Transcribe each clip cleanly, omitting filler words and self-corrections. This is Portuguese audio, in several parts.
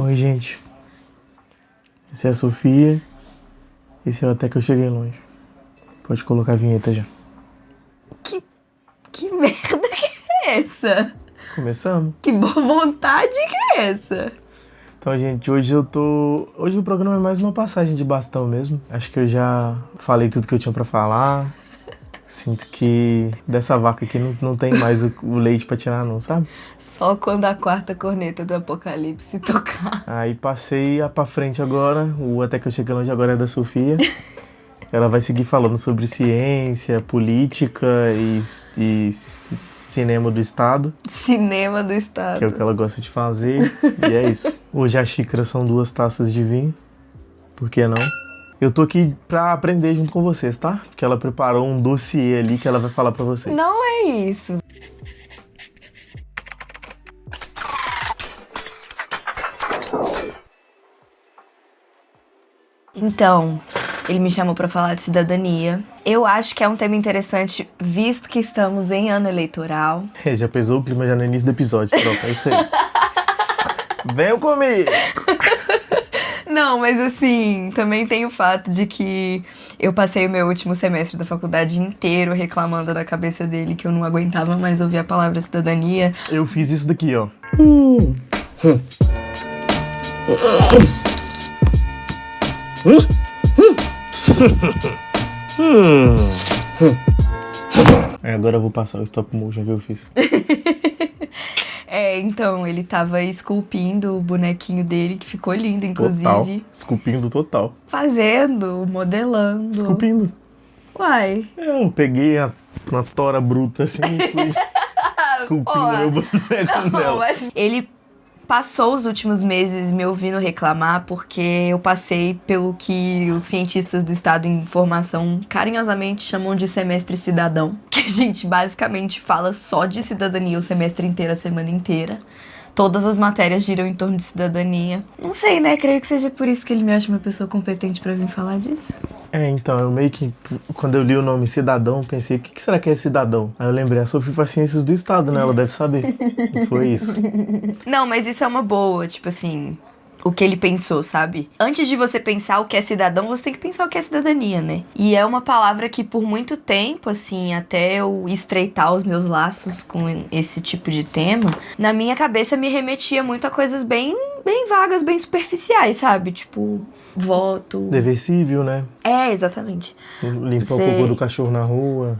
Oi, gente. Esse é a Sofia. Esse é o Até Que Eu Cheguei Longe. Pode colocar a vinheta já. Que merda que é essa? Começando? Que boa vontade que é essa? Então, gente, hoje o programa é mais uma passagem de bastão mesmo. Acho que eu já falei tudo que eu tinha pra falar. Sinto que dessa vaca aqui não tem mais o leite pra tirar não, sabe? Só quando a quarta corneta do apocalipse tocar. Aí passei pra frente agora. O Até Que Eu Cheguei Longe agora é da Sofia. Ela vai seguir falando sobre ciência, política e cinema do Estado. Cinema do Estado. Que é o que ela gosta de fazer. E é isso. Hoje a xícara são 2 taças de vinho. Por que não? Eu tô aqui pra aprender junto com vocês, tá? Porque ela preparou um dossiê ali que ela vai falar pra vocês. Não é isso. Então, ele me chamou pra falar de cidadania. Eu acho que é um tema interessante, visto que estamos em ano eleitoral. Já pesou o clima já no início do episódio, tropa. É isso aí. Venham comigo! Não, mas assim, também tem o fato de que eu passei o meu último semestre da faculdade inteiro reclamando na cabeça dele que eu não aguentava mais ouvir a palavra cidadania. Eu fiz isso daqui, ó. Agora eu vou passar o stop motion que eu fiz. Então, ele tava esculpindo o bonequinho dele, que ficou lindo, inclusive. Total. Esculpindo total. Fazendo, modelando. Esculpindo. Uai. Eu peguei uma tora bruta assim e fui esculpindo meu boneco dela. Mas ele passou os últimos meses me ouvindo reclamar porque eu passei pelo que os cientistas do Estado em Formação carinhosamente chamam de semestre cidadão. Que a gente basicamente fala só de cidadania o semestre inteiro, a semana inteira. Todas as matérias giram em torno de cidadania. Não sei, né? Creio que seja por isso que ele me acha uma pessoa competente pra vir falar disso. Então, eu meio que, quando eu li o nome cidadão, pensei, o que será que é cidadão? Aí eu lembrei, a Sofia faz ciências do Estado, né? Ela deve saber. E foi isso. Não, mas isso é uma boa, tipo assim, o que ele pensou, sabe? Antes de você pensar o que é cidadão, você tem que pensar o que é cidadania, né? E é uma palavra que por muito tempo, assim, até eu estreitar os meus laços com esse tipo de tema, na minha cabeça me remetia muito a coisas bem vagas, bem superficiais, sabe? Tipo, voto. Dever civil, né? Exatamente. Limpar o cocô do cachorro na rua.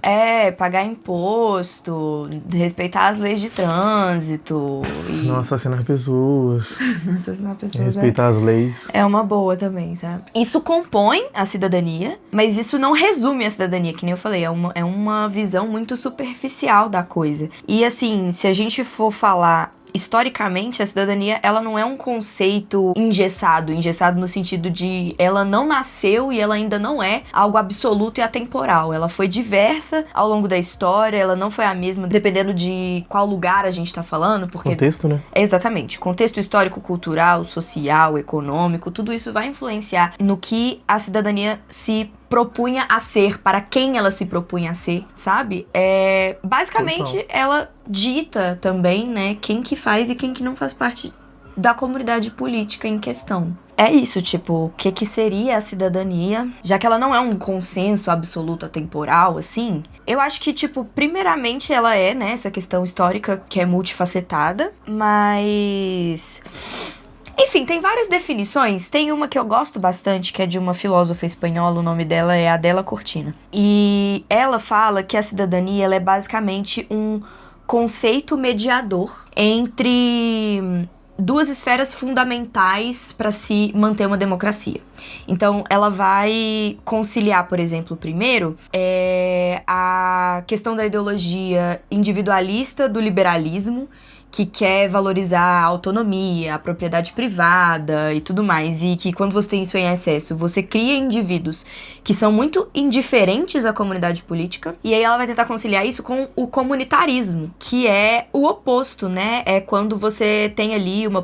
Pagar imposto, respeitar as leis de trânsito. Não assassinar pessoas. Não assassinar pessoas. Respeitar as leis. É uma boa também, sabe? Isso compõe a cidadania, mas isso não resume a cidadania, que nem eu falei. É uma visão muito superficial da coisa. E assim, se a gente for falar historicamente, a cidadania, ela não é um conceito engessado no sentido de ela não nasceu e ela ainda não é algo absoluto e atemporal. Ela foi diversa ao longo da história, ela não foi a mesma dependendo de qual lugar a gente tá falando, porque... Contexto, né? Exatamente. Contexto histórico, cultural, social, econômico, tudo isso vai influenciar no que a cidadania se propunha a ser, para quem ela se propunha a ser, sabe? Basicamente, Total. ela dita também, né, quem que faz e quem que não faz parte da comunidade política em questão. É isso, tipo, o que seria a cidadania? Já que ela não é um consenso absoluto atemporal, assim, eu acho que, tipo, primeiramente ela é, né, essa questão histórica que é multifacetada, mas... Enfim, tem várias definições. Tem uma que eu gosto bastante, que é de uma filósofa espanhola, o nome dela é Adela Cortina. E ela fala que a cidadania ela é basicamente um conceito mediador entre duas esferas fundamentais para se manter uma democracia. Então, ela vai conciliar, por exemplo, primeiro, a questão da ideologia individualista do liberalismo, que quer valorizar a autonomia, a propriedade privada e tudo mais, e que quando você tem isso em excesso, você cria indivíduos que são muito indiferentes à comunidade política, e aí ela vai tentar conciliar isso com o comunitarismo, que é o oposto, né? É quando você tem ali uma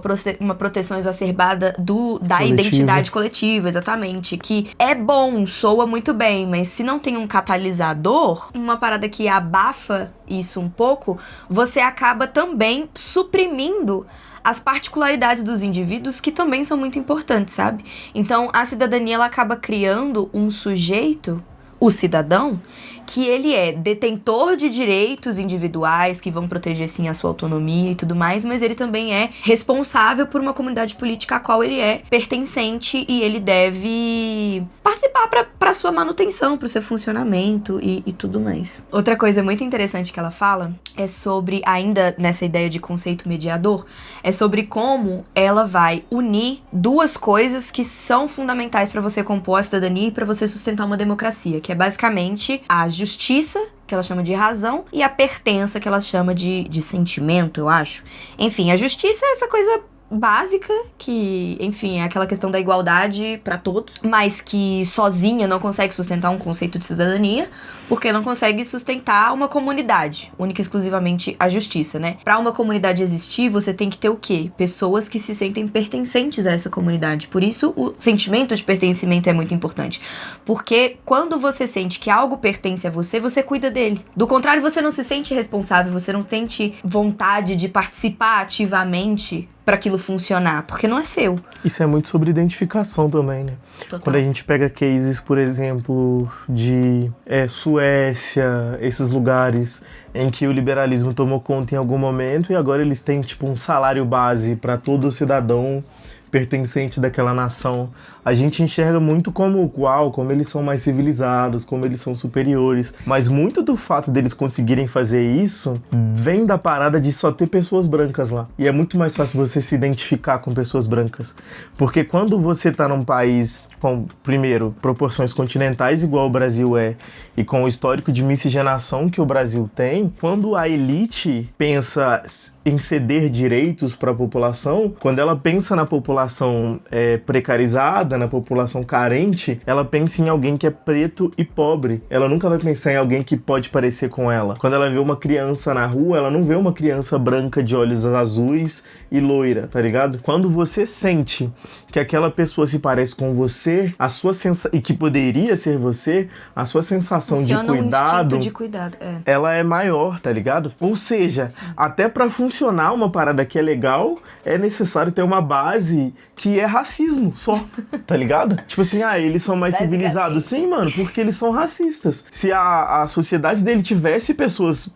proteção exacerbada da identidade coletiva, exatamente, que é bom, soa muito bem, mas se não tem um catalisador, uma parada que abafa isso um pouco, você acaba também suprimindo as particularidades dos indivíduos que também são muito importantes, sabe? Então, a cidadania, ela acaba criando um sujeito, o cidadão, que ele é detentor de direitos individuais que vão proteger, sim, a sua autonomia e tudo mais, mas ele também é responsável por uma comunidade política a qual ele é pertencente e ele deve participar para sua manutenção, para o seu funcionamento e tudo mais. Outra coisa muito interessante que ela fala é sobre, ainda nessa ideia de conceito mediador, é sobre como ela vai unir duas coisas que são fundamentais para você compor a cidadania e para você sustentar uma democracia, que é basicamente a justiça, que ela chama de razão, e a pertença, que ela chama de sentimento, eu acho. Enfim, a justiça é essa coisa básica, que, enfim, é aquela questão da igualdade pra todos, mas que sozinha não consegue sustentar um conceito de cidadania, porque não consegue sustentar uma comunidade, única e exclusivamente a justiça, né? Pra uma comunidade existir, você tem que ter o quê? Pessoas que se sentem pertencentes a essa comunidade. Por isso, o sentimento de pertencimento é muito importante. Porque quando você sente que algo pertence a você, você cuida dele. Do contrário, você não se sente responsável, você não sente vontade de participar ativamente para aquilo funcionar, porque não é seu. Isso é muito sobre identificação também, né? Total. Quando a gente pega cases, por exemplo, de Suécia, esses lugares em que o liberalismo tomou conta em algum momento e agora eles têm tipo um salário base para todo cidadão pertencente daquela nação, a gente enxerga muito como, uau, como eles são mais civilizados, como eles são superiores, mas muito do fato deles conseguirem fazer isso vem da parada de só ter pessoas brancas lá. E é muito mais fácil você se identificar com pessoas brancas, porque quando você tá num país com, primeiro, proporções continentais igual o Brasil é, e com o histórico de miscigenação que o Brasil tem, quando a elite pensa em ceder direitos para a população, quando ela pensa na população precarizada, na população carente, ela pensa em alguém que é preto e pobre. Ela nunca vai pensar em alguém que pode parecer com ela. Quando ela vê uma criança na rua, ela não vê uma criança branca de olhos azuis e loira, tá ligado? Quando você sente que aquela pessoa se parece com você, a sua e que poderia ser você, a sua sensação funciona de cuidado, um instinto de cuidado, ela é maior, tá ligado? Ou seja, até pra funcionar uma parada que é legal, é necessário ter uma base que é racismo só, tá ligado? Tipo assim, eles são mais civilizados. Sim, mano, porque eles são racistas. Se a sociedade dele tivesse pessoas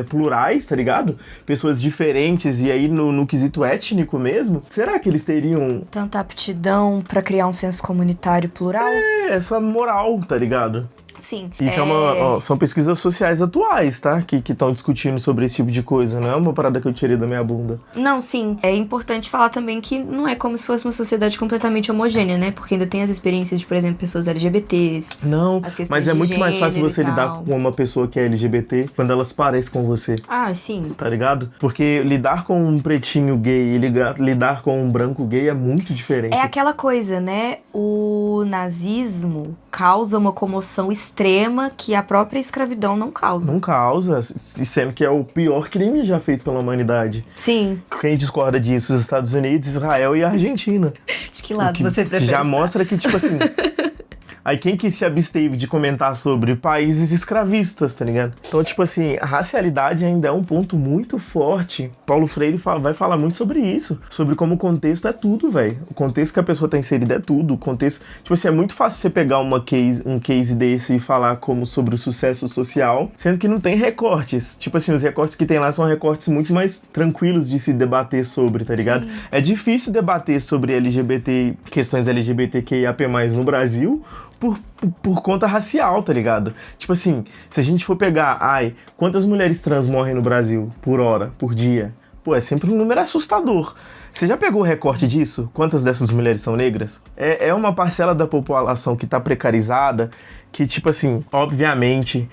plurais, tá ligado? Pessoas diferentes, e aí no quesito étnico mesmo, será que eles teriam tanta aptidão pra criar um senso comunitário plural? Essa moral, tá ligado? Sim. Isso são pesquisas sociais atuais, tá? Que estão discutindo sobre esse tipo de coisa. Não é uma parada que eu tirei da minha bunda. Não, sim. É importante falar também que não é como se fosse uma sociedade completamente homogênea, né? Porque ainda tem as experiências de, por exemplo, pessoas LGBTs. Não, mas é muito mais fácil você tal. lidar com uma pessoa que é LGBT quando elas parecem com você. Ah, sim. Tá ligado? Porque lidar com um pretinho gay e lidar com um branco gay é muito diferente. É aquela coisa, né? O nazismo causa uma comoção extrema que a própria escravidão não causa. Não causa, sendo que é o pior crime já feito pela humanidade. Sim. Quem discorda disso? Os Estados Unidos, Israel e a Argentina. De que lado você prefere já estar? mostra que, tipo assim... Aí quem que se absteve de comentar sobre países escravistas, tá ligado? Então, tipo assim, a racialidade ainda é um ponto muito forte. Paulo Freire vai falar muito sobre isso. Sobre como o contexto é tudo, velho. O contexto que a pessoa tá inserida é tudo. O contexto... Tipo assim, é muito fácil você pegar um case desse e falar como sobre o sucesso social, sendo que não tem recortes. Tipo assim, os recortes que tem lá são recortes muito mais tranquilos de se debater sobre, tá ligado? Sim. É difícil debater sobre questões LGBTQIAP+, no Brasil, por conta racial, tá ligado? Tipo assim, se a gente for pegar, quantas mulheres trans morrem no Brasil por hora, por dia? Pô, é sempre um número assustador. Você já pegou o recorte disso? Quantas dessas mulheres são negras? É uma parcela da população que tá precarizada, que, tipo assim, obviamente,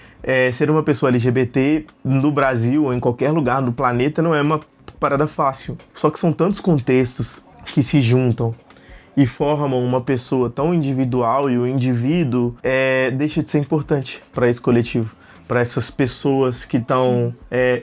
ser uma pessoa LGBT no Brasil ou em qualquer lugar do planeta não é uma parada fácil. Só que são tantos contextos que se juntam e formam uma pessoa tão individual, e o indivíduo deixa de ser importante para esse coletivo. para essas pessoas que estão,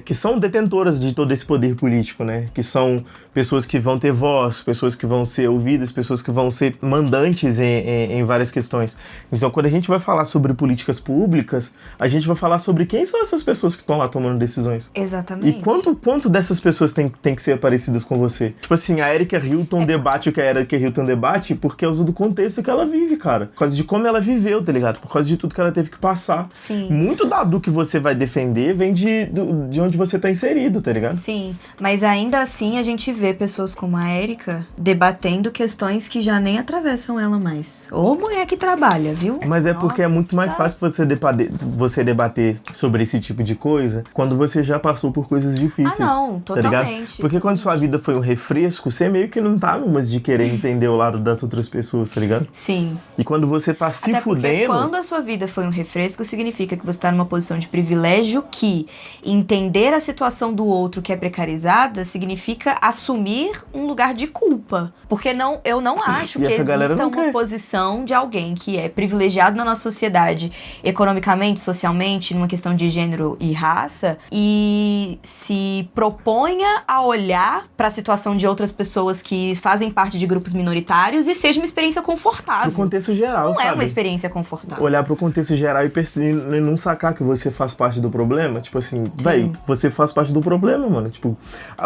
que são detentoras de todo esse poder político, né? Que são pessoas que vão ter voz, pessoas que vão ser ouvidas, pessoas que vão ser mandantes em várias questões. Então, quando a gente vai falar sobre políticas públicas, a gente vai falar sobre quem são essas pessoas que estão lá tomando decisões. Exatamente. E quanto dessas pessoas tem que ser parecidas com você? Tipo assim, a Erika Hilton debate o que a Erika Hilton debate por causa do contexto que ela vive, cara. Por causa de como ela viveu, tá ligado? Por causa de tudo que ela teve que passar. Sim. Muito do que você vai defender vem de onde você tá inserido, tá ligado? Sim, mas ainda assim a gente vê pessoas como a Erika debatendo questões que já nem atravessam ela mais. Ou mulher que trabalha, viu? Mas é porque é muito mais fácil você debater sobre esse tipo de coisa quando você já passou por coisas difíceis. Ah, não, totalmente. Tá ligado? Porque quando sua vida foi um refresco, você meio que não tá numas de querer entender o lado das outras pessoas, tá ligado? Sim. E quando você tá se fudendo... quando a sua vida foi um refresco, significa que você tá numa posição de privilégio que entender a situação do outro que é precarizada significa assumir um lugar de culpa. Porque eu não acho que exista uma posição de alguém que é privilegiado na nossa sociedade, economicamente, socialmente, numa questão de gênero e raça, e se proponha a olhar para a situação de outras pessoas que fazem parte de grupos minoritários e seja uma experiência confortável. Pro contexto geral, não sabe? É uma experiência confortável. Olhar pro contexto geral e não sacar que você faz parte do problema. Tipo assim, véi, você faz parte do problema, mano. Tipo,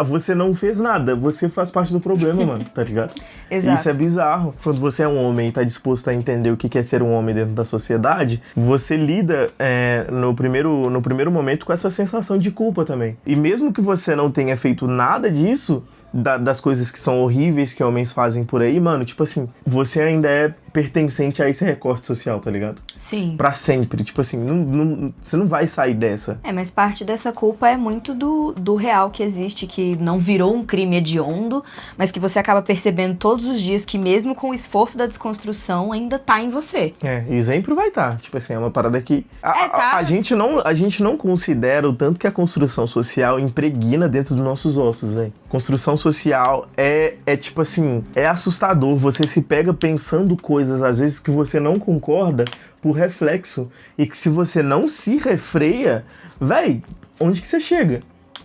você não fez nada, você faz parte do problema, mano, tá ligado? Exato. Isso é bizarro. Quando você é um homem e tá disposto a entender o que é ser um homem dentro da sociedade, você lida no primeiro momento com essa sensação de culpa também. E mesmo que você não tenha feito nada disso, das coisas que são horríveis que homens fazem por aí, mano, tipo assim, você ainda é pertencente a esse recorte social, tá ligado? Sim. Pra sempre. Tipo assim, você não vai sair dessa. Mas parte dessa culpa é muito do real que existe, que não virou um crime hediondo, mas que você acaba percebendo todos os dias que mesmo com o esforço da desconstrução, ainda tá em você. E sempre vai estar. Tipo assim, é uma parada que... A gente não considera o tanto que a construção social impregna dentro dos nossos ossos, velho. Construção social é tipo assim, é assustador. Você se pega pensando coisas, às vezes, que você não concorda por reflexo. E que se você não se refreia, véi, onde que você chega?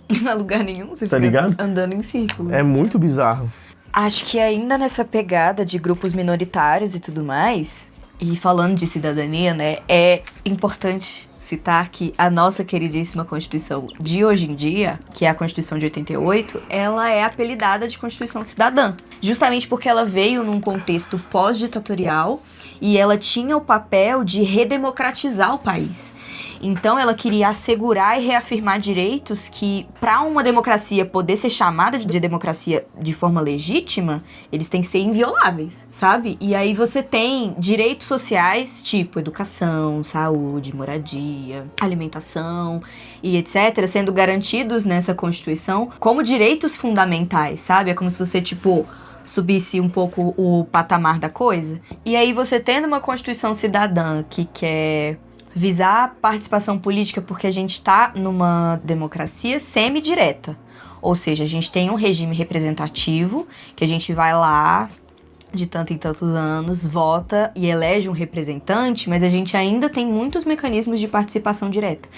Não há lugar nenhum, você tá fica ligado? Andando em círculo. É muito bizarro. Acho que ainda nessa pegada de grupos minoritários e tudo mais, e falando de cidadania, né, é importante citar que a nossa queridíssima Constituição de hoje em dia, que é a Constituição de 88, ela é apelidada de Constituição Cidadã. Justamente porque ela veio num contexto pós-ditatorial e ela tinha o papel de redemocratizar o país. Então ela queria assegurar e reafirmar direitos que, para uma democracia poder ser chamada de democracia de forma legítima, eles têm que ser invioláveis, sabe? E aí você tem direitos sociais, tipo educação, saúde, moradia, alimentação e etc., sendo garantidos nessa Constituição como direitos fundamentais, sabe? É como se você, tipo, subisse um pouco o patamar da coisa. E aí você tendo uma Constituição cidadã que quer visar a participação política, porque a gente tá numa democracia semi-direta. Ou seja, a gente tem um regime representativo, que a gente vai lá de tanto em tantos anos, vota e elege um representante, mas a gente ainda tem muitos mecanismos de participação direta.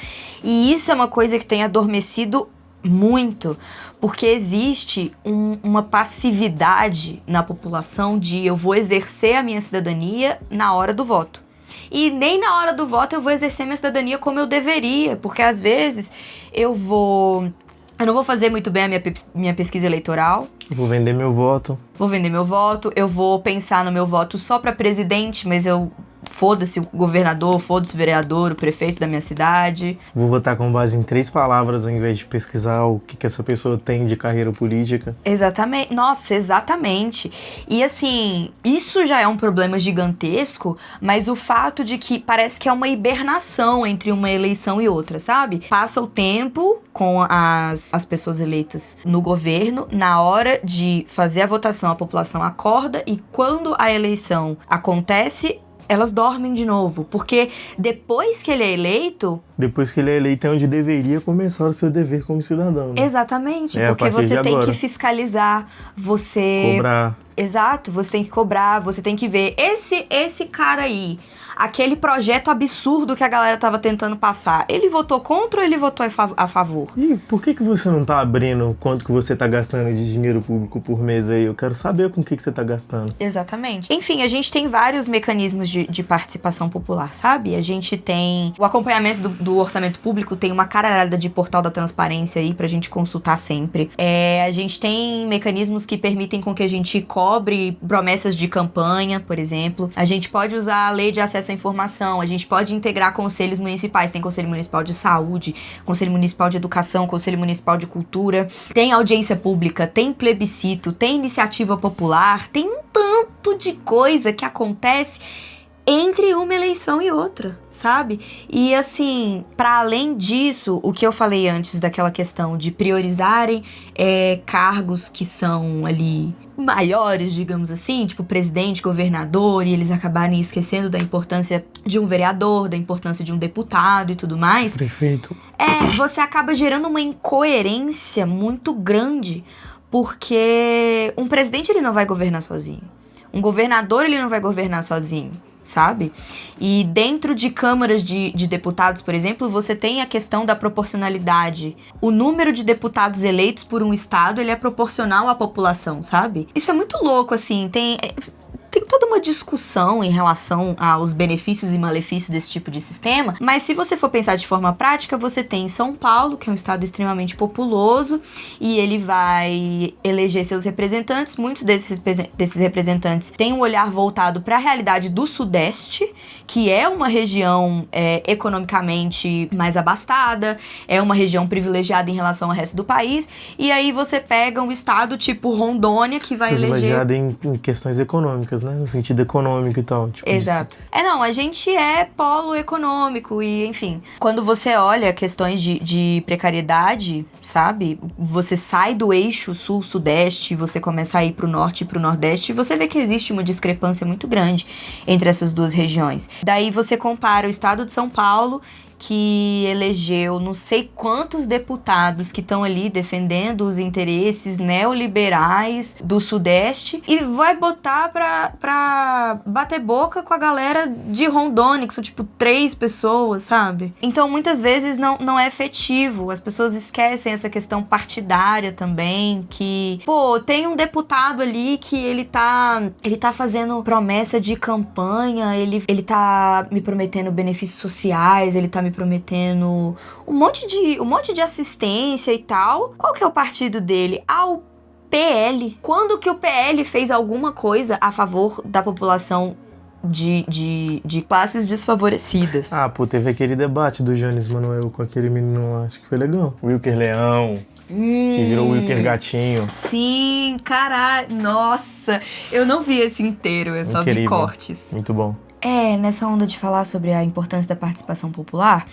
E isso é uma coisa que tem adormecido muito, porque existe uma passividade na população de eu vou exercer a minha cidadania na hora do voto. E nem na hora do voto eu vou exercer minha cidadania como eu deveria, porque às vezes eu não vou fazer muito bem a minha pesquisa eleitoral. Vou vender meu voto. Eu vou pensar no meu voto só pra presidente, mas foda-se o governador, foda-se o vereador, o prefeito da minha cidade. Vou votar com base em 3 palavras ao invés de pesquisar o que essa pessoa tem de carreira política. Exatamente. Nossa, exatamente. E assim, isso já é um problema gigantesco, mas o fato de que parece que é uma hibernação entre uma eleição e outra, sabe? Passa o tempo com as pessoas eleitas no governo, na hora de fazer a votação, a população acorda e quando a eleição acontece, elas dormem de novo, porque depois que ele é eleito... Depois que ele é eleito é onde deveria começar o seu dever como cidadão, né? Exatamente, porque você tem que fiscalizar, você... Cobrar. Exato, você tem que cobrar, você tem que ver. Esse cara aí aquele projeto absurdo que a galera tava tentando passar. Ele votou contra ou ele votou a favor? E por que você não tá abrindo quanto que você tá gastando de dinheiro público por mês aí? Eu quero saber com o que você tá gastando. Exatamente. Enfim, a gente tem vários mecanismos de participação popular, sabe? A gente tem o acompanhamento do orçamento público, tem uma caralhada de portal da transparência aí pra gente consultar sempre. A gente tem mecanismos que permitem com que a gente cobre promessas de campanha, por exemplo. A gente pode usar a lei de acesso à informação, a gente pode integrar conselhos municipais. Tem Conselho Municipal de Saúde, Conselho Municipal de Educação, Conselho Municipal de Cultura, tem audiência pública, tem plebiscito, tem iniciativa popular, tem um tanto de coisa que acontece entre uma eleição e outra, sabe? E assim, para além disso, o que eu falei antes daquela questão de priorizarem cargos que são ali maiores, digamos assim, tipo presidente, governador, e eles acabarem esquecendo da importância de um vereador, da importância de um deputado e tudo mais. Prefeito. Você acaba gerando uma incoerência muito grande, porque um presidente ele não vai governar sozinho. Um governador ele não vai governar sozinho, sabe? E dentro de câmaras de deputados, por exemplo, você tem a questão da proporcionalidade. O número de deputados eleitos por um estado, ele é proporcional à população, sabe? Isso é muito louco, assim, tem toda uma discussão em relação aos benefícios e malefícios desse tipo de sistema, mas se você for pensar de forma prática, você tem São Paulo, que é um estado extremamente populoso, e ele vai eleger seus representantes. Muitos desses representantes têm um olhar voltado para a realidade do Sudeste, que é uma região economicamente mais abastada, é uma região privilegiada em relação ao resto do país, e aí você pega um estado tipo Rondônia, que vai eleger... Privilegiada em questões econômicas, né? No sentido econômico e tal. Tipo, exato. A gente é polo econômico e, enfim, quando você olha questões de precariedade, sabe? Você sai do eixo sul-sudeste, você começa a ir pro norte e pro nordeste, e você vê que existe uma discrepância muito grande entre essas duas regiões. Daí você compara o estado de São Paulo, que elegeu não sei quantos deputados que estão ali defendendo os interesses neoliberais do Sudeste, e vai botar pra bater boca com a galera de Rondônia, que são tipo 3 pessoas, sabe? Então muitas vezes não é efetivo, as pessoas esquecem essa questão partidária também, que, tem um deputado ali que ele tá fazendo promessa de campanha, ele tá me prometendo benefícios sociais, ele tá me prometendo um monte de assistência e tal. Qual que é o partido dele? O PL. Quando que o PL fez alguma coisa a favor da população de classes desfavorecidas? Teve aquele debate do Jones Manoel com aquele menino lá, acho que foi legal. Wilker Leão. Que virou Wilker Gatinho. Sim, caralho. Nossa, eu não vi esse inteiro, eu só vi cortes. Muito bom. Nessa onda de falar sobre a importância da participação popular,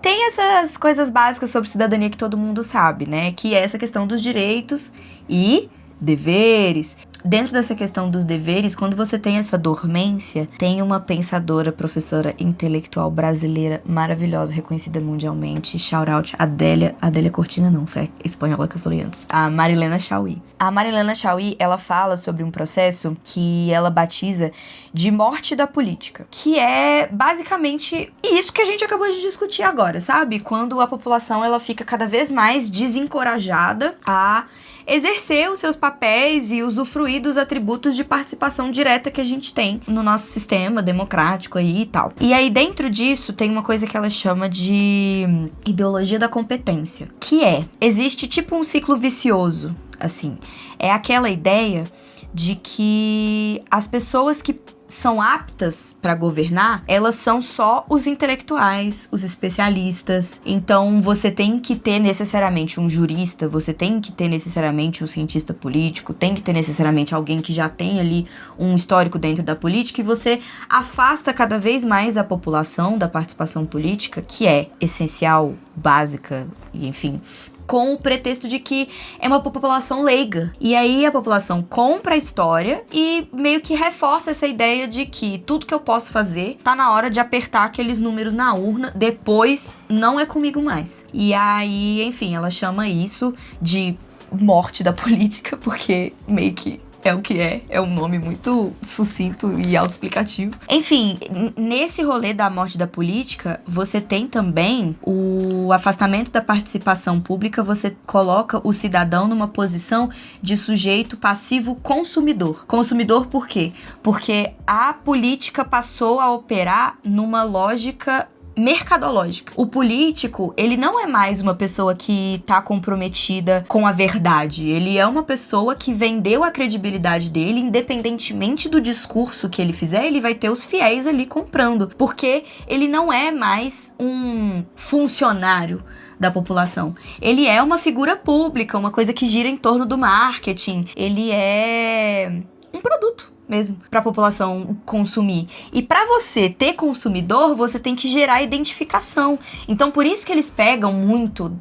tem essas coisas básicas sobre cidadania que todo mundo sabe, né? Que é essa questão dos direitos e deveres. Dentro dessa questão dos deveres, quando você tem essa dormência, tem uma pensadora, professora intelectual brasileira maravilhosa, reconhecida mundialmente, shout out, Adélia Cortina não, foi a espanhola que eu falei antes, a Marilena Chaui. A Marilena Chaui, ela fala sobre um processo que ela batiza de morte da política, que é basicamente isso que a gente acabou de discutir agora, sabe? Quando a população, ela fica cada vez mais desencorajada a exercer os seus papéis e usufruir dos atributos de participação direta que a gente tem no nosso sistema democrático aí e tal. E aí, dentro disso, tem uma coisa que ela chama de ideologia da competência, que existe tipo um ciclo vicioso, assim. É aquela ideia de que as pessoas que são aptas para governar, elas são só os intelectuais, os especialistas. Então, você tem que ter necessariamente um jurista, você tem que ter necessariamente um cientista político, tem que ter necessariamente alguém que já tem ali um histórico dentro da política, e você afasta cada vez mais a população da participação política, que é essencial, básica, e enfim, com o pretexto de que é uma população leiga. E aí a população compra a história e meio que reforça essa ideia de que tudo que eu posso fazer tá na hora de apertar aqueles números na urna, depois não é comigo mais. E aí, enfim, ela chama isso de morte da política, porque meio que é o que é um nome muito sucinto e autoexplicativo. Enfim, nesse rolê da morte da política, você tem também o afastamento da participação pública, você coloca o cidadão numa posição de sujeito passivo consumidor. Consumidor por quê? Porque a política passou a operar numa lógica mercadológica. O político, ele não é mais uma pessoa que tá comprometida com a verdade. Ele é uma pessoa que vendeu a credibilidade dele, independentemente do discurso que ele fizer, ele vai ter os fiéis ali comprando. Porque ele não é mais um funcionário da população. Ele é uma figura pública, uma coisa que gira em torno do marketing. Ele é um produto mesmo, pra população consumir. E pra você ter consumidor, você tem que gerar identificação. Então, por isso que eles pegam muito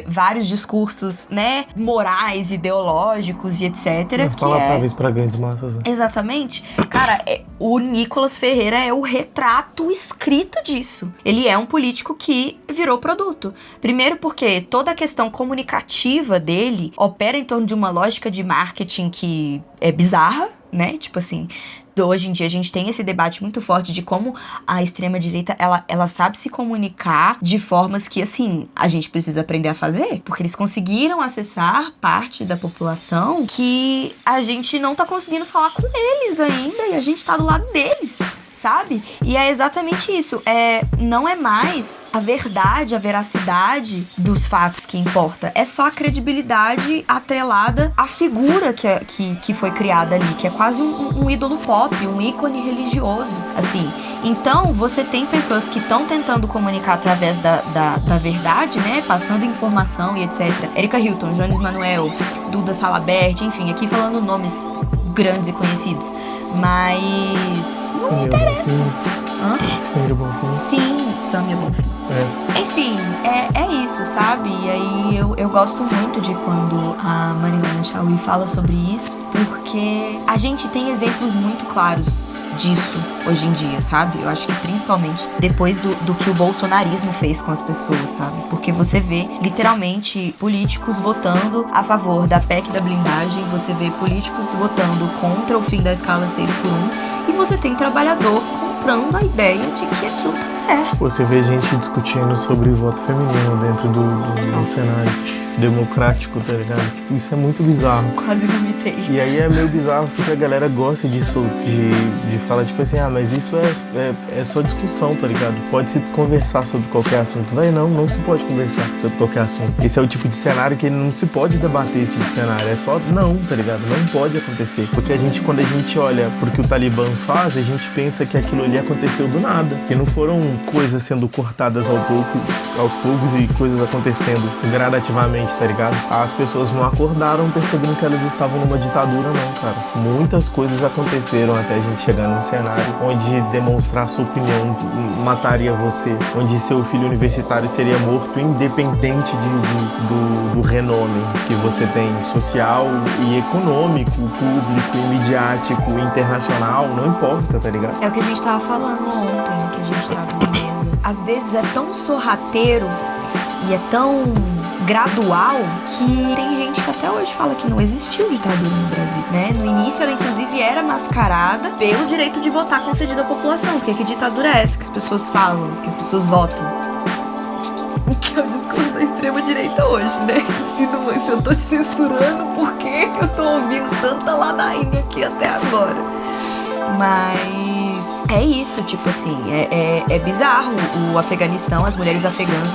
vários discursos, né, morais, ideológicos e etc. Mas palatáveis pra grandes massas. Né? Exatamente. Cara, o Nicolas Ferreira é o retrato escrito disso. Ele é um político que virou produto. Primeiro porque toda a questão comunicativa dele opera em torno de uma lógica de marketing que é bizarra, né? Tipo assim, hoje em dia a gente tem esse debate muito forte de como a extrema-direita, ela sabe se comunicar de formas que, assim, a gente precisa aprender a fazer. Porque eles conseguiram acessar parte da população que a gente não tá conseguindo falar com eles ainda e a gente tá do lado deles, sabe? E é exatamente isso. Não é mais a verdade, a veracidade dos fatos que importa. É só a credibilidade atrelada à figura que foi criada ali, que é quase um ídolo pop, um ícone religioso, assim. Então, você tem pessoas que estão tentando comunicar através da verdade, né? Passando informação e etc. Erika Hilton, Jones Manuel, Duda Salabert, enfim, aqui falando nomes grandes e conhecidos. Mas não me interessa. Samira Bonfim. Sim, Samira Bonfim. Enfim, é isso, sabe? E aí eu gosto muito de quando a Marilena Chaui fala sobre isso, porque a gente tem exemplos muito claros disso hoje em dia, sabe? Eu acho que principalmente depois do que o bolsonarismo fez com as pessoas, sabe? Porque você vê literalmente políticos votando a favor da PEC da blindagem, você vê políticos votando contra o fim da escala 6x1 e você tem trabalhador comprando a ideia de que aquilo tá certo. Você vê gente discutindo sobre voto feminino dentro do cenário democrático, tá ligado? Tipo, isso é muito bizarro. Quase vomitei. E aí é meio bizarro porque a galera gosta disso, de falar tipo assim, mas isso é só discussão, tá ligado? Pode-se conversar sobre qualquer assunto. Não se pode conversar sobre qualquer assunto. Esse é o tipo de cenário que não se pode debater esse tipo de cenário. É só não, tá ligado? Não pode acontecer. Porque quando a gente olha pro que o Talibã faz, a gente pensa que aquilo ali aconteceu do nada. Que não foram coisas sendo cortadas aos poucos e coisas acontecendo gradativamente, tá ligado? As pessoas não acordaram percebendo que elas estavam numa ditadura, não, cara. Muitas coisas aconteceram até a gente chegar num cenário onde demonstrar sua opinião mataria você, onde seu filho universitário seria morto independente do renome que você tem social e econômico, público, e midiático, internacional, não importa, tá ligado? É o que a gente tava falando ontem, que a gente tava na mesa. Às vezes é tão sorrateiro e é tão gradual que tem gente que até hoje fala que não existiu ditadura no Brasil, né? No início ela inclusive era mascarada pelo direito de votar concedido à população. Porque que ditadura é essa que as pessoas falam, que as pessoas votam? Que é o discurso da extrema-direita hoje, né? Se eu tô te censurando, por que eu tô ouvindo tanta ladainha aqui até agora? Mas é isso, tipo assim, é bizarro. O Afeganistão, as mulheres afegãs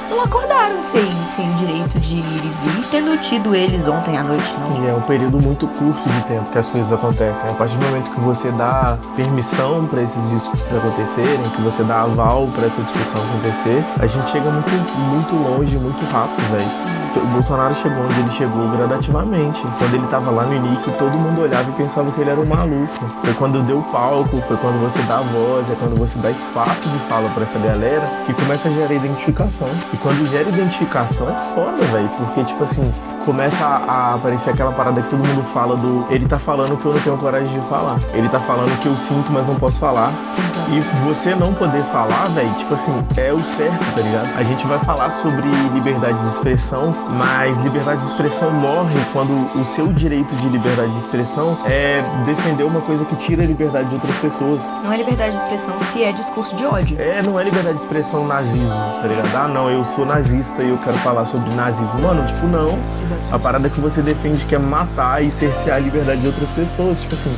não acordaram sem o direito de ir e vir, tendo tido eles ontem à noite, não. E é um período muito curto de tempo que as coisas acontecem. A partir do momento que você dá permissão para esses discursos acontecerem, que você dá aval para essa discussão acontecer, a gente chega muito, muito longe, muito rápido, velho. O Bolsonaro chegou onde ele chegou gradativamente. Quando ele tava lá no início, todo mundo olhava e pensava que ele era um maluco. Foi quando deu palco, foi quando você dá voz, é quando você dá espaço de fala para essa galera que começa a gerar identificação. E quando gera identificação é foda, velho, porque, tipo assim, começa a aparecer aquela parada que todo mundo fala do... Ele tá falando que eu não tenho coragem de falar. Ele tá falando que eu sinto, mas não posso falar. Exato. E você não poder falar, velho, tipo assim, é o certo, tá ligado? A gente vai falar sobre liberdade de expressão, mas liberdade de expressão morre quando o seu direito de liberdade de expressão é defender uma coisa que tira a liberdade de outras pessoas. Não é liberdade de expressão se é discurso de ódio. Não é liberdade de expressão nazismo, tá ligado? Ah, não, eu sou nazista e eu quero falar sobre nazismo. Mano, tipo, não. Exatamente. A parada que você defende que é matar e cercear a liberdade de outras pessoas. Tipo assim,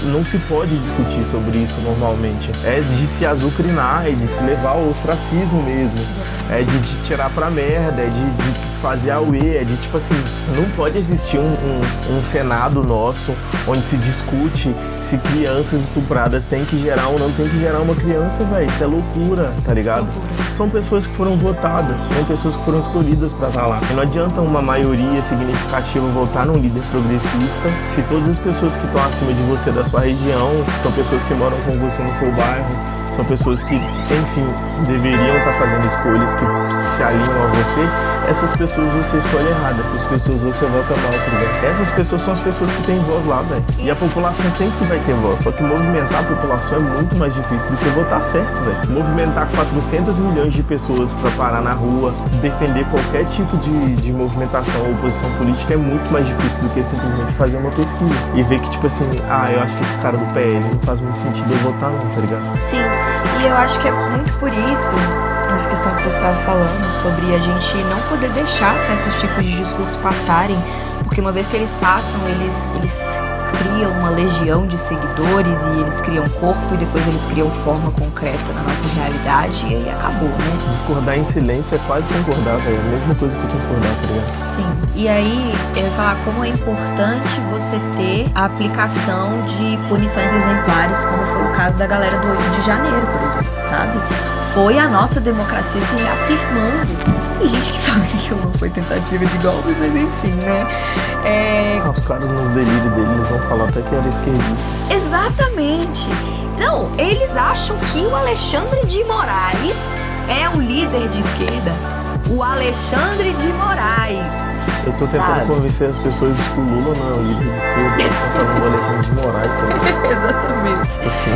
não se pode discutir sobre isso normalmente. É de se azucrinar, é de se levar ao ostracismo mesmo. Exatamente. É de tirar pra merda, é de fazer auê, é de tipo assim, não pode existir um Senado nosso onde se discute se crianças estupradas têm que gerar ou não tem que gerar uma criança, velho. Isso é loucura, tá ligado? São pessoas que foram votadas, são pessoas que foram escolhidas pra estar lá. E não adianta uma maioria significativa votar num líder progressista se todas as pessoas que estão acima de você da sua região são pessoas que moram com você no seu bairro, são pessoas que, enfim, deveriam estar fazendo escolhas que se alinham a você. Essas pessoas você escolhe errado, essas pessoas você vota mal, tá ligado? Essas pessoas são as pessoas que têm voz lá, velho. E a população sempre vai ter voz, só que movimentar a população é muito mais difícil do que votar certo, velho. Movimentar 400 milhões de pessoas pra parar na rua, defender qualquer tipo de movimentação ou oposição política é muito mais difícil do que simplesmente fazer uma pesquisa e ver que, tipo assim, eu acho que esse cara do PL não faz muito sentido eu votar não, tá ligado? Sim, e eu acho que é muito por isso, essa questão que você estava falando, sobre a gente não poder deixar certos tipos de discursos passarem, porque uma vez que eles passam, eles criam uma legião de seguidores e eles criam corpo e depois eles criam forma concreta na nossa realidade e aí acabou, né? Discordar em silêncio é quase concordar, velho. É a mesma coisa que concordar, tá ligado? Sim. E aí, eu ia falar como é importante você ter a aplicação de punições exemplares, como foi o caso da galera do 8 de janeiro, por exemplo, sabe? Foi a nossa democracia se reafirmando. Tem gente que fala que aquilo não foi tentativa de golpe, mas enfim, né? Os caras nos delírios deles vão falar até que era esquerdista. Exatamente. Não, eles acham que o Alexandre de Moraes é um líder de esquerda. O Alexandre de Moraes. Eu tô tentando convencer as pessoas de que o Lula não é o líder de esquerda, eles estão falando do Alexandre de Moraes também. Exatamente. Assim.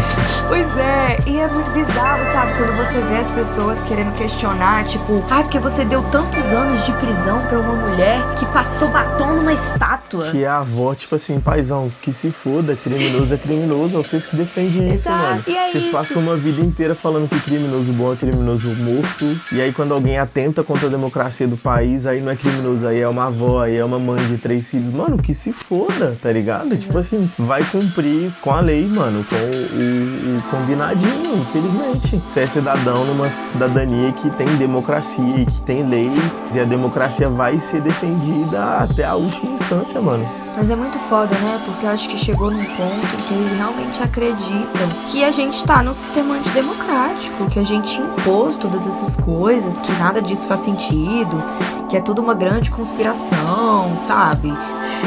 Pois é, e é muito bizarro, sabe? Quando você vê as pessoas querendo questionar, tipo, porque você deu tantos anos de prisão pra uma mulher que passou batom numa estátua. Que é a avó, tipo assim, paizão, que se foda, criminoso é criminoso, é vocês que defendem isso, mano. E é vocês isso. passam uma vida inteira falando que criminoso bom é criminoso morto, e aí quando alguém atenta contra a democracia do país, aí não é criminoso, aí é uma avó, aí é uma mãe de 3 filhos. Mano, que se foda, tá ligado? Tipo assim, vai cumprir com a lei, mano, com o combinadinho, infelizmente. Você é cidadão numa cidadania que tem democracia e que tem leis, e a democracia vai ser defendida até a última instância, mano. Mas é muito foda, né? Porque eu acho que chegou num ponto em que eles realmente acreditam que a gente tá num sistema antidemocrático, que a gente impôs todas essas coisas, que nada disso faz sentido, que é tudo uma grande conspiração, sabe?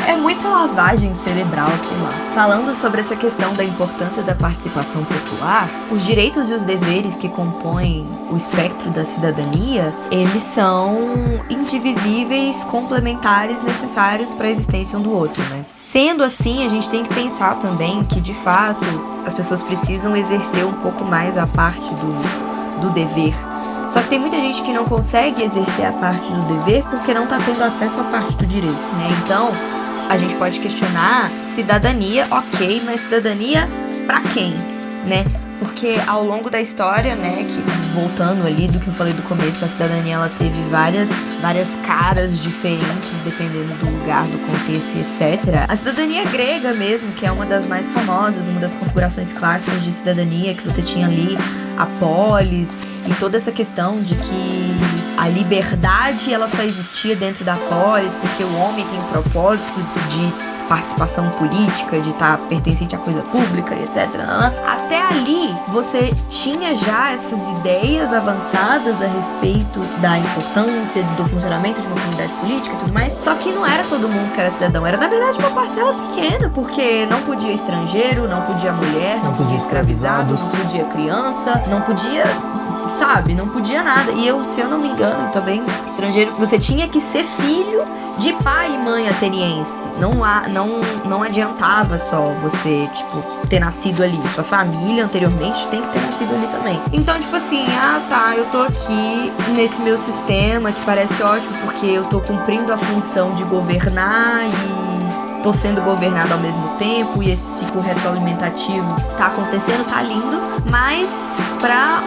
É muita lavagem cerebral, sei lá. Falando sobre essa questão da importância da participação popular, os direitos e os deveres que compõem o espectro da cidadania, eles são indivisíveis, complementares, necessários para a existência um do outro, né? Sendo assim, a gente tem que pensar também que, de fato, as pessoas precisam exercer um pouco mais a parte do dever. Só que tem muita gente que não consegue exercer a parte do dever porque não tá tendo acesso à parte do direito, né? Então, a gente pode questionar cidadania, ok, mas cidadania pra quem, né? Porque ao longo da história, né, que voltando ali do que eu falei do começo, a cidadania ela teve várias caras diferentes dependendo do lugar, do contexto e etc. A cidadania grega mesmo, que é uma das mais famosas, uma das configurações clássicas de cidadania, que você tinha ali a polis e toda essa questão de que a liberdade ela só existia dentro da polis porque o homem tem o propósito de participação política, de estar pertencente à coisa pública e etc. Até ali, você tinha já essas ideias avançadas a respeito da importância do funcionamento de uma comunidade política e tudo mais, só que não era todo mundo que era cidadão, era na verdade uma parcela pequena, porque não podia estrangeiro, não podia mulher, não podia escravizado, não podia criança, não podia sabe? Não podia nada. E eu, se eu não me engano, também, estrangeiro, você tinha que ser filho de pai e mãe ateniense. Não adiantava só você, tipo, ter nascido ali. Sua família anteriormente tem que ter nascido ali também. Então, tipo assim, eu tô aqui nesse meu sistema que parece ótimo porque eu tô cumprindo a função de governar e tô sendo governado ao mesmo tempo e esse ciclo retroalimentativo tá acontecendo, tá lindo, mas pra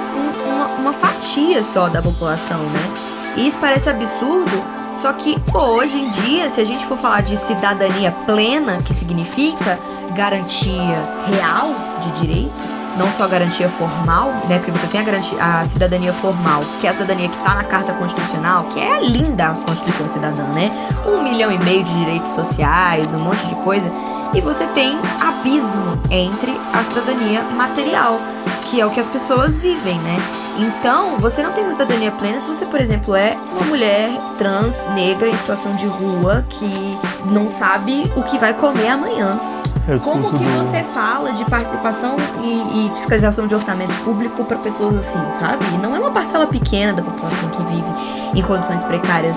uma fatia só da população, né? E isso parece absurdo, só que, hoje em dia, se a gente for falar de cidadania plena, que significa garantia real de direitos, não só garantia formal, né? Porque você tem a cidadania formal, que é a cidadania que tá na Carta Constitucional, que é linda a Constituição Cidadã, né? 1,5 milhão de direitos sociais, um monte de coisa. E você tem abismo entre a cidadania material, que é o que as pessoas vivem, né? Então, você não tem uma cidadania plena se você, por exemplo, é uma mulher trans, negra, em situação de rua, que não sabe o que vai comer amanhã. Como que você fala de participação e fiscalização de orçamento público para pessoas assim, sabe? E não é uma parcela pequena da população que vive em condições precárias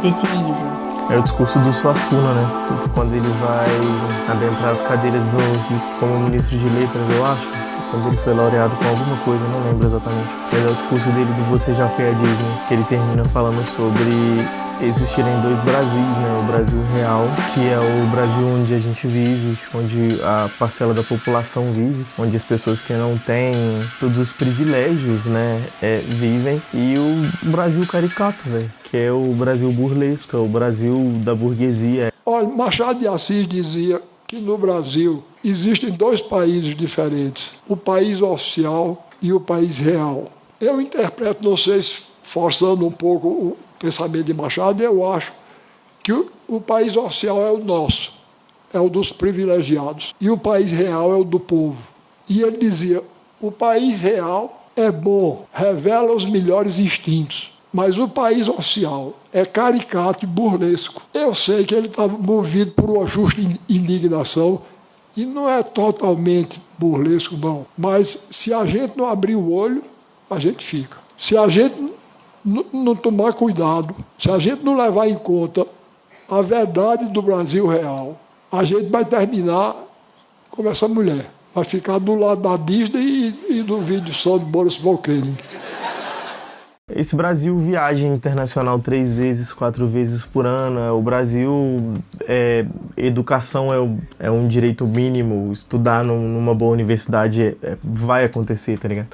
desse nível. É o discurso do Suassuna, né? Quando ele vai adentrar as cadeiras como ministro de letras, eu acho. Quando ele foi laureado com alguma coisa, não lembro exatamente. Mas é o discurso dele do Você Já Foi à Disney, que ele termina falando sobre existirem dois Brasis, né? O Brasil real, que é o Brasil onde a gente vive, onde a parcela da população vive, onde as pessoas que não têm todos os privilégios, né, vivem, e o Brasil caricato, velho, que é o Brasil burlesco, é o Brasil da burguesia. Olha, Machado de Assis dizia que no Brasil existem dois países diferentes, o país oficial e o país real. Eu interpreto, não sei se forçando um pouco o pensamento de Machado, eu acho que o país oficial é o nosso, é o dos privilegiados, e o país real é o do povo. E ele dizia, o país real é bom, revela os melhores instintos, mas o país oficial é caricato e burlesco. Eu sei que ele estava movido por uma justa indignação, e não é totalmente burlesco, não. Mas se a gente não abrir o olho, a gente fica. Se a gente não tomar cuidado, se a gente não levar em conta a verdade do Brasil real, a gente vai terminar como essa mulher. Vai ficar do lado da Disney e do vídeo só de Boris Volkeling. Esse Brasil viaja internacional 3 vezes, 4 vezes por ano. O Brasil, educação é um direito mínimo. Estudar numa boa universidade vai acontecer, tá ligado?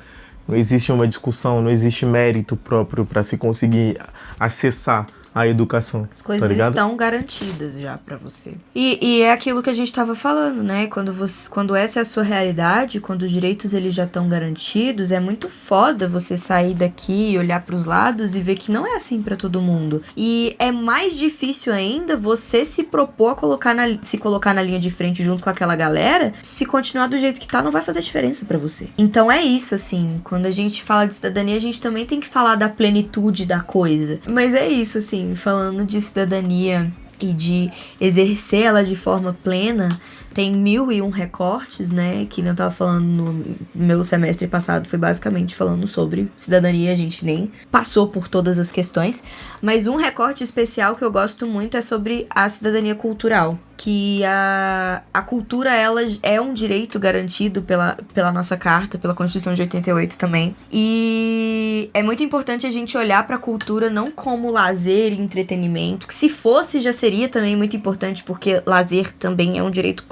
Não existe uma discussão, não existe mérito próprio para se conseguir acessar a educação. As coisas tá estão garantidas já pra você. E é aquilo que a gente tava falando, né? Quando essa é a sua realidade, quando os direitos eles já estão garantidos, é muito foda você sair daqui e olhar pros lados e ver que não é assim pra todo mundo. E é mais difícil ainda você se propor a se colocar na linha de frente junto com aquela galera. Se continuar do jeito que tá, não vai fazer diferença pra você. Então é isso, assim. Quando a gente fala de cidadania, a gente também tem que falar da plenitude da coisa. Mas é isso, assim. Falando de cidadania e de exercer ela de forma plena, tem 1001 recortes, né, que eu tava falando no meu semestre passado, foi basicamente falando sobre cidadania, a gente nem passou por todas as questões, mas um recorte especial que eu gosto muito é sobre a cidadania cultural, que a cultura, ela é um direito garantido pela nossa carta, pela Constituição de 88 também, e é muito importante a gente olhar pra cultura não como lazer e entretenimento, que se fosse já seria também muito importante, porque lazer também é um direito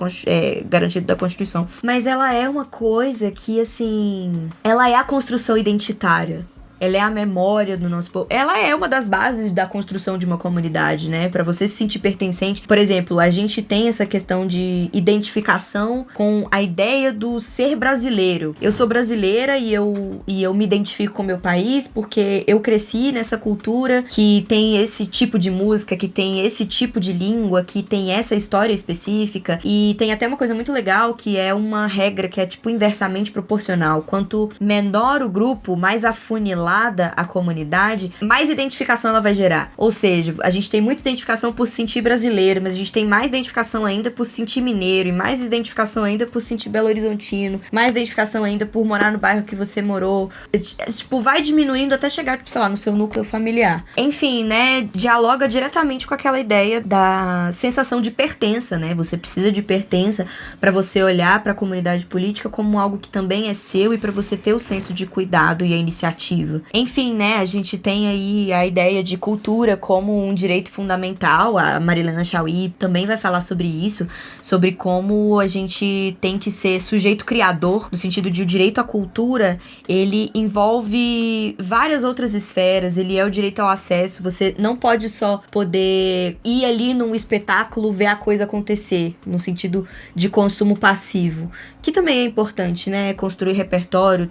garantido da Constituição. Mas ela é uma coisa que, assim, ela é a construção identitária. Ela é a memória do nosso povo. Ela é uma das bases da construção de uma comunidade, né? Pra você se sentir pertencente. Por exemplo, a gente tem essa questão de identificação com a ideia do ser brasileiro. Eu sou brasileira e eu me identifico com o meu país porque eu cresci nessa cultura que tem esse tipo de música, que tem esse tipo de língua, que tem essa história específica. E tem até uma coisa muito legal que é uma regra que é tipo inversamente proporcional. Quanto menor o grupo, mais afunilado atrelada à comunidade, mais identificação ela vai gerar. Ou seja, a gente tem muita identificação por se sentir brasileiro, mas a gente tem mais identificação ainda por se sentir mineiro, e mais identificação ainda por se sentir Belo Horizontino, mais identificação ainda por morar no bairro que você morou. Tipo, vai diminuindo até chegar, tipo, sei lá, no seu núcleo familiar. Enfim, né, dialoga diretamente com aquela ideia da sensação de pertença, né? Você precisa de pertença pra você olhar pra comunidade política como algo que também é seu e pra você ter o senso de cuidado e a iniciativa. Enfim, né, a gente tem aí a ideia de cultura como um direito fundamental. A Marilena Chaui também vai falar sobre isso, sobre como a gente tem que ser sujeito criador, no sentido de o direito à cultura, ele envolve várias outras esferas, ele é o direito ao acesso, você não pode só poder ir ali num espetáculo, ver a coisa acontecer, no sentido de consumo passivo, que também é importante, né, construir repertório,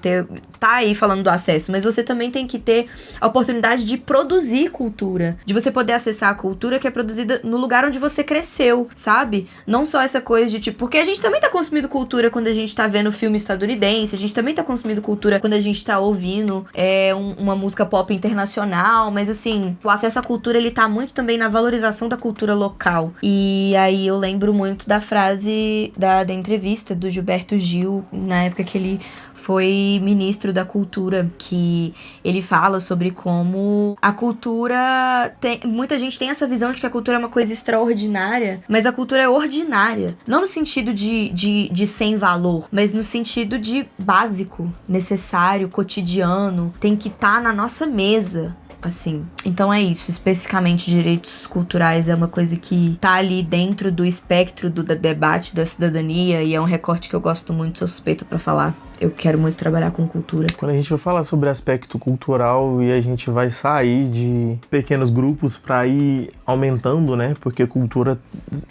tá aí falando do acesso, mas você também tem que ter a oportunidade de produzir cultura, de você poder acessar a cultura que é produzida no lugar onde você cresceu, sabe? Não só essa coisa de tipo, porque a gente também tá consumindo cultura quando a gente tá vendo filme estadunidense, a gente também tá consumindo cultura quando a gente tá ouvindo uma música pop internacional, mas assim, o acesso à cultura, ele tá muito também na valorização da cultura local. E aí eu lembro muito da frase da entrevista do Gilberto Gil, na época que ele foi ministro da cultura, que ele fala sobre como a cultura muita gente tem essa visão de que a cultura é uma coisa extraordinária, mas a cultura é ordinária, não no sentido de sem valor, mas no sentido de básico, necessário, cotidiano, tem que estar na nossa mesa. Assim, então é isso, especificamente direitos culturais é uma coisa que tá ali dentro do espectro do debate da cidadania, e é um recorte que eu gosto muito, sou suspeita pra falar. Eu quero muito trabalhar com cultura. Quando a gente vai falar sobre aspecto cultural e a gente vai sair de pequenos grupos para ir aumentando, né? Porque cultura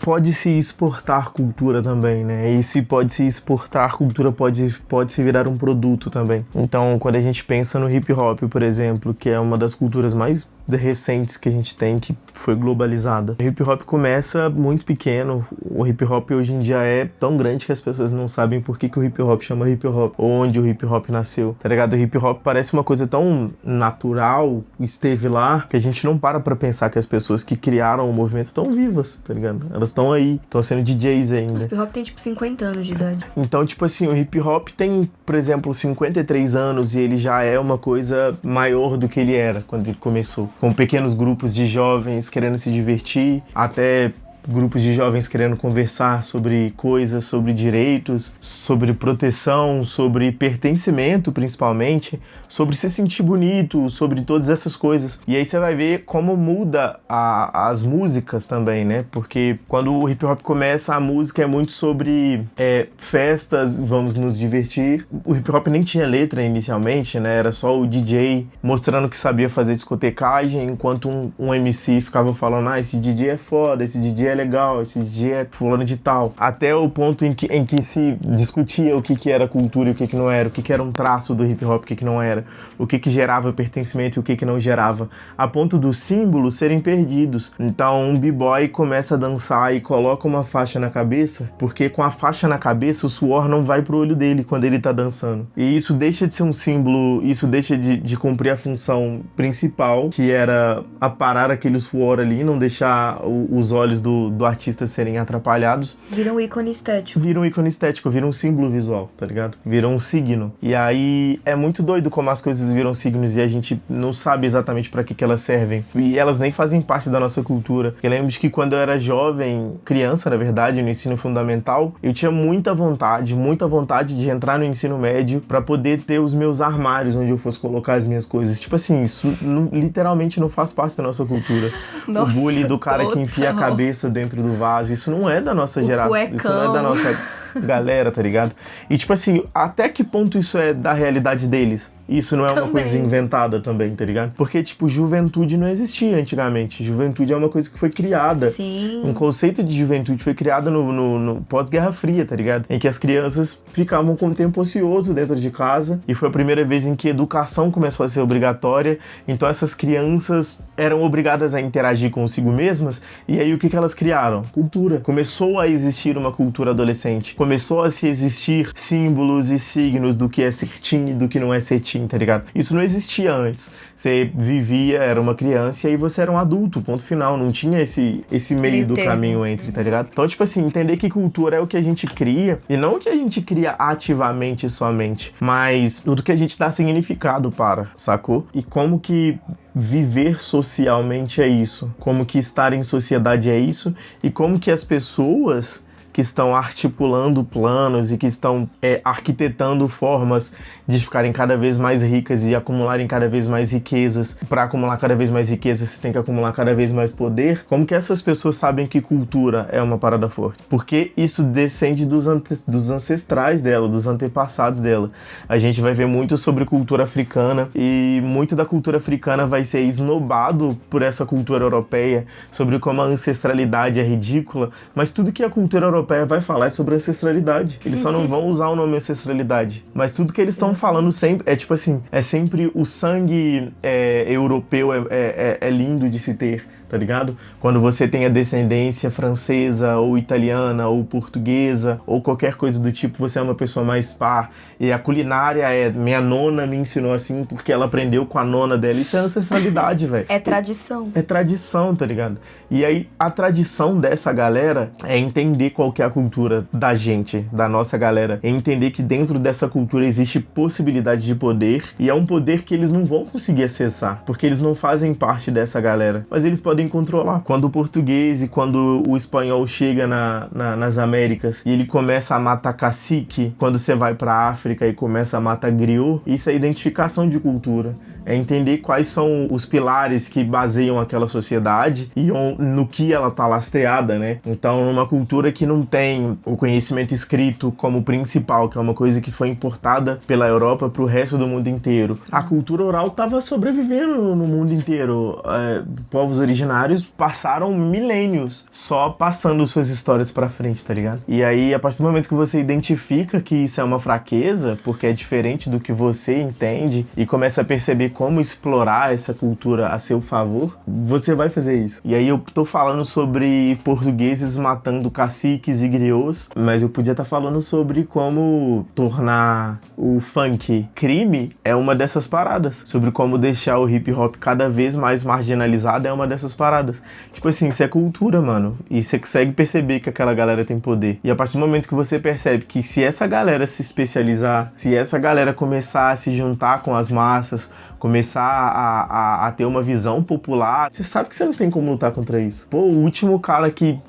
pode se exportar cultura também, né? E se pode se exportar cultura, pode se virar um produto também. Então, quando a gente pensa no hip hop, por exemplo, que é uma das culturas mais recentes que a gente tem, que foi globalizada. O hip hop começa muito pequeno. O hip hop hoje em dia é tão grande que as pessoas não sabem por que o hip hop chama hip hop, ou onde o hip hop nasceu, tá ligado? O hip hop parece uma coisa tão natural, esteve lá, que a gente não para pra pensar que as pessoas que criaram o movimento estão vivas, tá ligado? Elas estão aí, estão sendo DJs ainda. O hip hop tem tipo 50 anos de idade. Então, tipo assim, o hip hop tem, por exemplo, 53 anos e ele já é uma coisa maior do que ele era quando ele começou. Com pequenos grupos de jovens querendo se divertir, até grupos de jovens querendo conversar sobre coisas, sobre direitos, sobre proteção, sobre pertencimento principalmente, sobre se sentir bonito, sobre todas essas coisas. E aí você vai ver como muda as músicas também, né? Porque quando o hip hop começa, a música é muito sobre festas, vamos nos divertir. O hip hop nem tinha letra inicialmente, né? Era só o DJ mostrando que sabia fazer discotecagem, enquanto um MC ficava falando, esse DJ é foda, esse DJ é legal, esse DJ é fulano de tal. Até o ponto em que se discutia o que era cultura e o que não era, o que era um traço do hip hop, o que não era, o que gerava pertencimento e o que não gerava, a ponto dos símbolos serem perdidos. Então um b-boy começa a dançar e coloca uma faixa na cabeça, porque com a faixa na cabeça o suor não vai pro olho dele quando ele tá dançando. E isso deixa de ser um símbolo, isso deixa de cumprir a função principal, que era aparar aquele suor ali, não deixar os olhos do artista serem atrapalhados. Vira um ícone estético. Vira um símbolo visual, tá ligado? Vira um signo. E aí é muito doido como as coisas viram signos e a gente não sabe exatamente pra que elas servem. E elas nem fazem parte da nossa cultura. Eu lembro de que quando eu era jovem, criança na verdade, no ensino fundamental, eu tinha muita vontade de entrar no ensino médio pra poder ter os meus armários onde eu fosse colocar as minhas coisas. Tipo assim, isso literalmente não faz parte da nossa cultura. Nossa, o bullying do cara total. que enfia a cabeça dentro do vaso, isso não é da nossa geração, cuecão. isso não é da nossa galera, tá ligado? E tipo assim, até que ponto isso é da realidade deles? Isso não é uma coisa inventada também, tá ligado? Porque, tipo, juventude não existia antigamente. Juventude é uma coisa que foi criada. Sim. Um conceito de juventude foi criado no pós-Guerra Fria, tá ligado? Em que as crianças ficavam com tempo ocioso dentro de casa. E foi a primeira vez em que a educação começou a ser obrigatória. Então essas crianças eram obrigadas a interagir consigo mesmas. E aí o que elas criaram? Cultura. Começou a existir uma cultura adolescente. Começou a se existir símbolos e signos do que é ser teen e do que não é ser teen. boletim, tá ligado? Isso não existia antes. Você vivia, era uma criança e aí você era um adulto, ponto final. Não tinha esse meio do caminho entre, tá ligado? Então, tipo assim, entender que cultura é o que a gente cria, e não o que a gente cria ativamente somente, mas tudo que a gente dá significado para, sacou? E como que viver socialmente é isso, como que estar em sociedade é isso, e como que as pessoas que estão articulando planos e que estão arquitetando formas de ficarem cada vez mais ricas e acumularem cada vez mais riquezas. Para acumular cada vez mais riqueza, você tem que acumular cada vez mais poder. Como que essas pessoas sabem que cultura é uma parada forte? Porque isso descende dos ancestrais dela, dos antepassados dela. A gente vai ver muito sobre cultura africana e muito da cultura africana vai ser esnobado por essa cultura europeia, sobre como a ancestralidade é ridícula, mas tudo que a cultura europeia vai falar é sobre ancestralidade. Eles só não vão usar o nome ancestralidade. Mas tudo que eles estão falando sempre é tipo assim, é sempre o sangue europeu é lindo de se ter, tá ligado? Quando você tem a descendência francesa, ou italiana, ou portuguesa, ou qualquer coisa do tipo, você é uma pessoa mais pá. E a culinária minha nona me ensinou assim, porque ela aprendeu com a nona dela. Isso é ancestralidade, velho. É tradição. É tradição, tá ligado? E aí, a tradição dessa galera é entender qual que é a cultura da gente, da nossa galera. É entender que dentro dessa cultura existe possibilidade de poder, e é um poder que eles não vão conseguir acessar, porque eles não fazem parte dessa galera. Mas eles podem controlar. Quando o português e quando o espanhol chega nas Américas e ele começa a matar cacique, quando você vai pra África e começa a matar griot, isso é identificação de cultura. É entender quais são os pilares que baseiam aquela sociedade e no que ela tá lastreada, né? Então, numa cultura que não tem o conhecimento escrito como principal, que é uma coisa que foi importada pela Europa pro resto do mundo inteiro, a cultura oral tava sobrevivendo no mundo inteiro. Povos originários passaram milênios só passando suas histórias pra frente, tá ligado? E aí, a partir do momento que você identifica que isso é uma fraqueza, porque é diferente do que você entende, e começa a perceber como explorar essa cultura a seu favor, você vai fazer isso. E aí eu tô falando sobre portugueses matando caciques e griots, mas eu podia estar falando sobre como tornar o funk crime é uma dessas paradas. Sobre como deixar o hip hop cada vez mais marginalizado é uma dessas paradas. Tipo assim, isso é cultura, mano. E você consegue perceber que aquela galera tem poder. E a partir do momento que você percebe que se essa galera se especializar, se essa galera começar a se juntar com as massas, começar a ter uma visão popular, você sabe que você não tem como lutar contra isso. Pô, o último cara que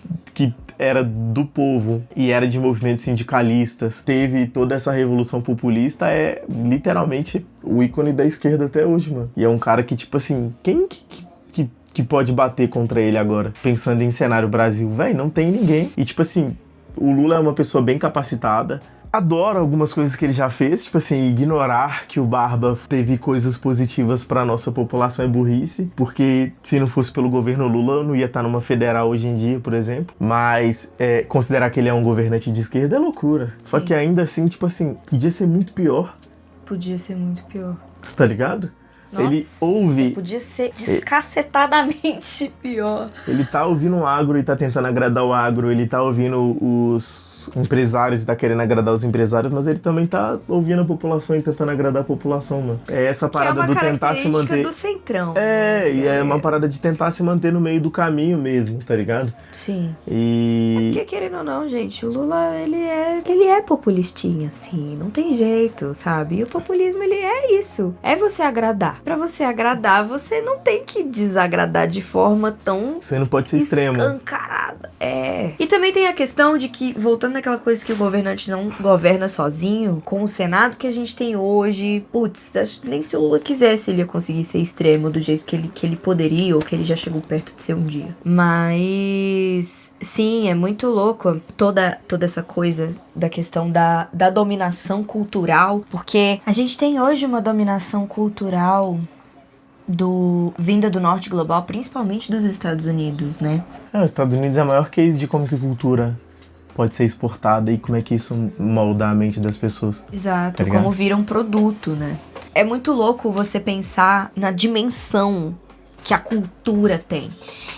era do povo e era de movimentos sindicalistas, teve toda essa revolução populista, é literalmente o ícone da esquerda até hoje, mano. E é um cara que, tipo assim, quem que pode bater contra ele agora? Pensando em cenário Brasil, velho, não tem ninguém. E, tipo assim, o Lula é uma pessoa bem capacitada. Adoro algumas coisas que ele já fez, tipo assim, ignorar que o Barba teve coisas positivas pra nossa população é burrice, porque se não fosse pelo governo Lula, eu não ia estar numa federal hoje em dia, por exemplo. Mas considerar que ele é um governante de esquerda é loucura. Só que ainda assim, tipo assim, podia ser muito pior. Podia ser muito pior. Tá ligado? Nossa, ele ouve... podia ser descacetadamente pior. Ele tá ouvindo o agro e tá tentando agradar o agro. Ele tá ouvindo os empresários e tá querendo agradar os empresários, mas ele também tá ouvindo a população e tentando agradar a população, mano. É essa parada do tentar se manter... do centrão. E é uma parada de tentar se manter no meio do caminho mesmo, tá ligado? Sim. E... Porque, querendo ou não, gente, o Lula, ele é populistinha, assim. Não tem jeito, sabe? E o populismo, ele é isso. É você agradar. Pra você agradar, você não tem que desagradar de forma tão... Você não pode ser extremo. Escancarada. E também tem a questão de que, voltando naquela coisa que o governante não governa sozinho, com o Senado que a gente tem hoje, putz, nem se o Lula quisesse ele ia conseguir ser extremo do jeito que ele poderia, ou que ele já chegou perto de ser um dia. Mas, sim, é muito louco toda essa coisa da questão da dominação cultural, porque a gente tem hoje uma dominação cultural vinda do norte global, principalmente dos Estados Unidos, né? Os Estados Unidos é a maior case de como que cultura pode ser exportada e como é que isso molda a mente das pessoas. Exato, tá como vira um produto, né? É muito louco você pensar na dimensão que a cultura tem.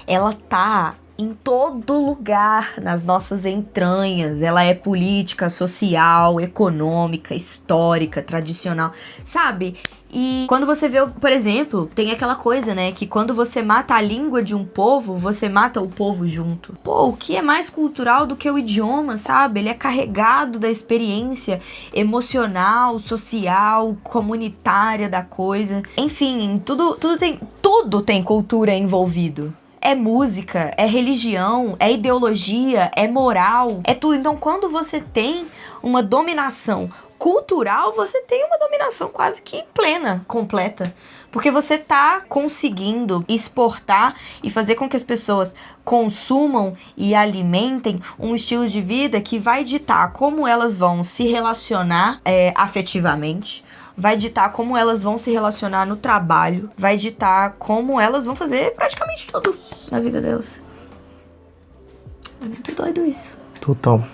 Ela tá em todo lugar, nas nossas entranhas. Ela é política, social, econômica, histórica, tradicional, sabe? E quando você vê, por exemplo, tem aquela coisa, né, que quando você mata a língua de um povo, você mata o povo junto. Pô, o que é mais cultural do que o idioma, sabe? Ele é carregado da experiência emocional, social, comunitária da coisa. Enfim, tudo tem cultura envolvido. É música, é religião, é ideologia, é moral, é tudo. Então, quando você tem uma dominação cultural, você tem uma dominação quase que plena, completa. Porque você tá conseguindo exportar e fazer com que as pessoas consumam e alimentem um estilo de vida que vai ditar como elas vão se relacionar afetivamente, vai ditar como elas vão se relacionar no trabalho, vai ditar como elas vão fazer praticamente tudo na vida delas. É muito doido isso. Total.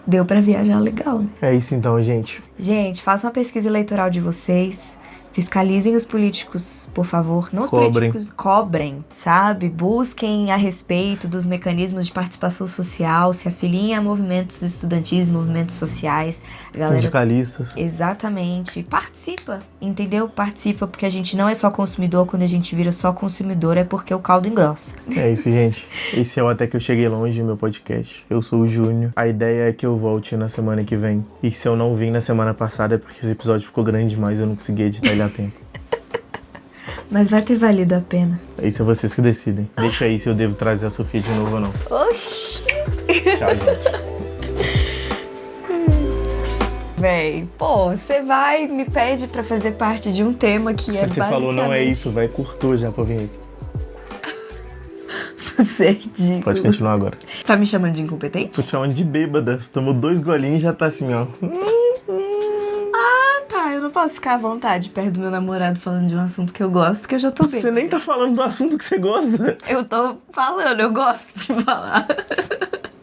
Deu pra viajar legal, né? É isso então, gente. Gente, façam a pesquisa eleitoral de vocês. Fiscalizem os políticos, por favor. Não os Cobrem. políticos, cobrem, sabe? Busquem a respeito dos mecanismos de participação social, se afiliem a movimentos estudantis, movimentos sociais. A galera... Sindicalistas. Exatamente. Participa, entendeu? Participa, porque a gente não é só consumidor. Quando a gente vira só consumidor é porque o caldo engrossa. É isso, gente. Esse é o Até Que Eu Cheguei Longe, meu podcast. Eu sou o Júnior. A ideia é que eu volte na semana que vem. E se eu não vim na semana passada é porque esse episódio ficou grande demais, eu não consegui editar ele a tempo. Mas vai ter valido a pena. Isso é vocês que decidem. Deixa aí se eu devo trazer a Sofia de novo ou não. Oxi! Tchau, gente. Véi, pô, você vai me pede pra fazer parte de um tema que é Quando você falou não é basicamente- isso, vai, curtou já pra vinheta. Você é ridículo. Pode continuar agora. Tá me chamando de incompetente? Tô te chamando de bêbada. Você tomou 2 golinhos e já tá assim, ó. Tá, eu não posso ficar à vontade perto do meu namorado falando de um assunto que eu gosto, que eu já tô bem. Você nem tá falando do assunto que você gosta. Eu tô falando, eu gosto de falar.